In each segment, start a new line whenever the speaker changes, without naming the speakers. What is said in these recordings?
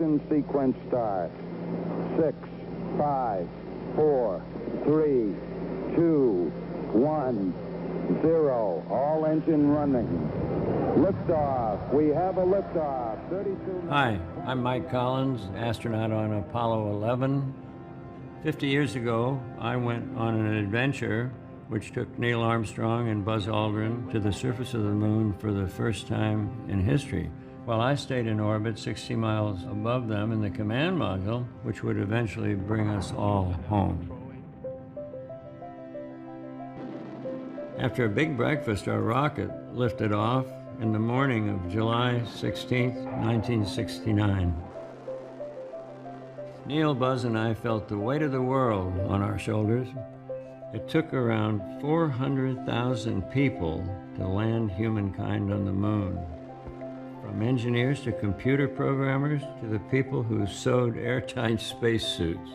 Ignition sequence start. 6, 5, 4, 3, 2, 1, 0. All engine running. Liftoff. We have a liftoff. 32.
Hi, I'm Mike Collins, astronaut on Apollo 11. 50 years ago, I went on an adventure which took Neil Armstrong and Buzz Aldrin to the surface of the moon for the first time in history, while I stayed in orbit 60 miles above them in the command module, which would eventually bring us all home. After a big breakfast, our rocket lifted off in the morning of July 16, 1969. Neil, Buzz, and I felt the weight of the world on our shoulders. It took around 400,000 people to land humankind on the moon. From engineers to computer programmers to the people who sewed airtight spacesuits.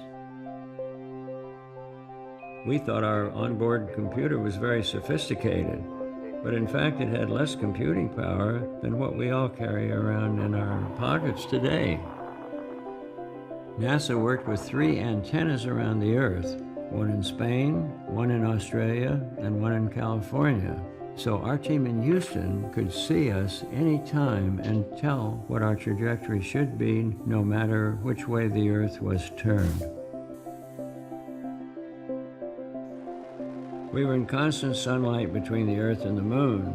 We thought our onboard computer was very sophisticated, but in fact it had less computing power than what we all carry around in our pockets today. NASA worked with 3 antennas around the Earth, one in Spain, one in Australia, and one in California. So our team in Houston could see us anytime and tell what our trajectory should be, no matter which way the Earth was turned. We were in constant sunlight between the Earth and the Moon.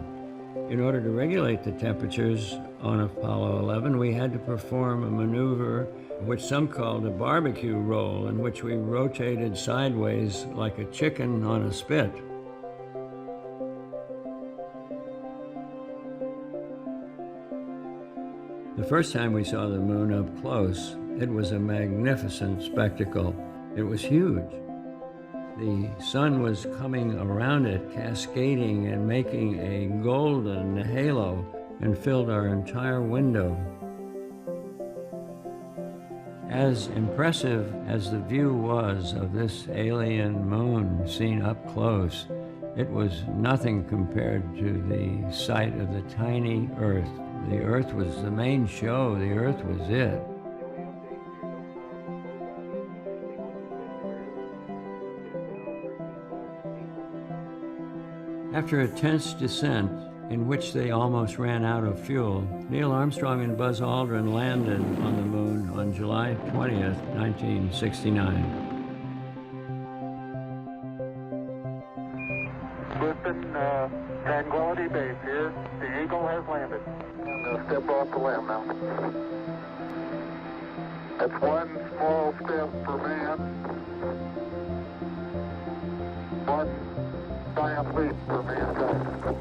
In order to regulate the temperatures on Apollo 11, we had to perform a maneuver which some called a barbecue roll, in which we rotated sideways like a chicken on a spit. The first time we saw the moon up close, it was a magnificent spectacle. It was huge. The sun was coming around it, cascading and making a golden halo, and filled our entire window. As impressive as the view was of this alien moon seen up close, it was nothing compared to the sight of the tiny Earth. The Earth was the main show. The Earth was it. After a tense descent, in which they almost ran out of fuel, Neil Armstrong and Buzz Aldrin landed on the moon on July 20th, 1969.
Houston, Tranquility Base here. The Eagle has landed. I'm going to step off the limb now. That's one small step for man, one giant leap for mankind.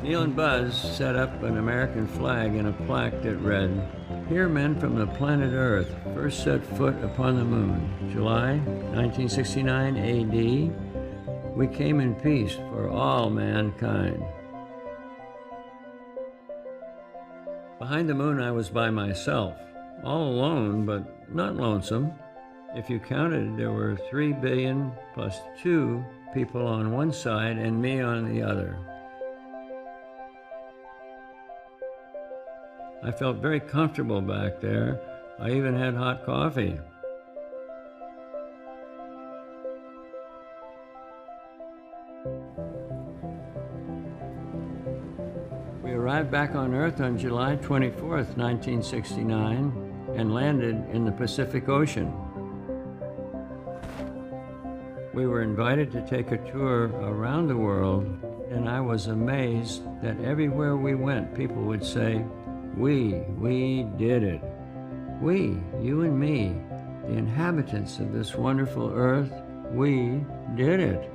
Neil and Buzz set up an American flag and a plaque that read, "Here men from the planet Earth first set foot upon the moon. July 1969 AD. We came in peace for all mankind." Behind the moon I was by myself, all alone but not lonesome. If you counted, there were 3 billion plus 2 people on one side and me on the other. I felt very comfortable back there. I even had hot coffee. We arrived back on Earth on July 24th, 1969, and landed in the Pacific Ocean. We were invited to take a tour around the world, and I was amazed that everywhere we went, people would say, we did it. We, you and me, the inhabitants of this wonderful Earth, we did it.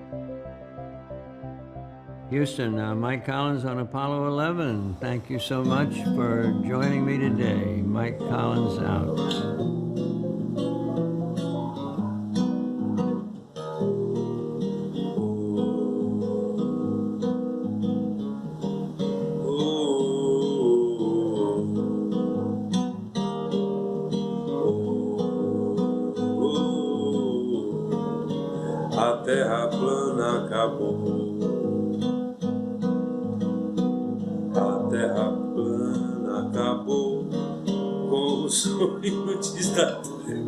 Houston, Mike Collins on Apollo 11. Thank you so much for joining me today. Mike Collins out.
A terra plana acabou. A terra plana acabou. sonho de estar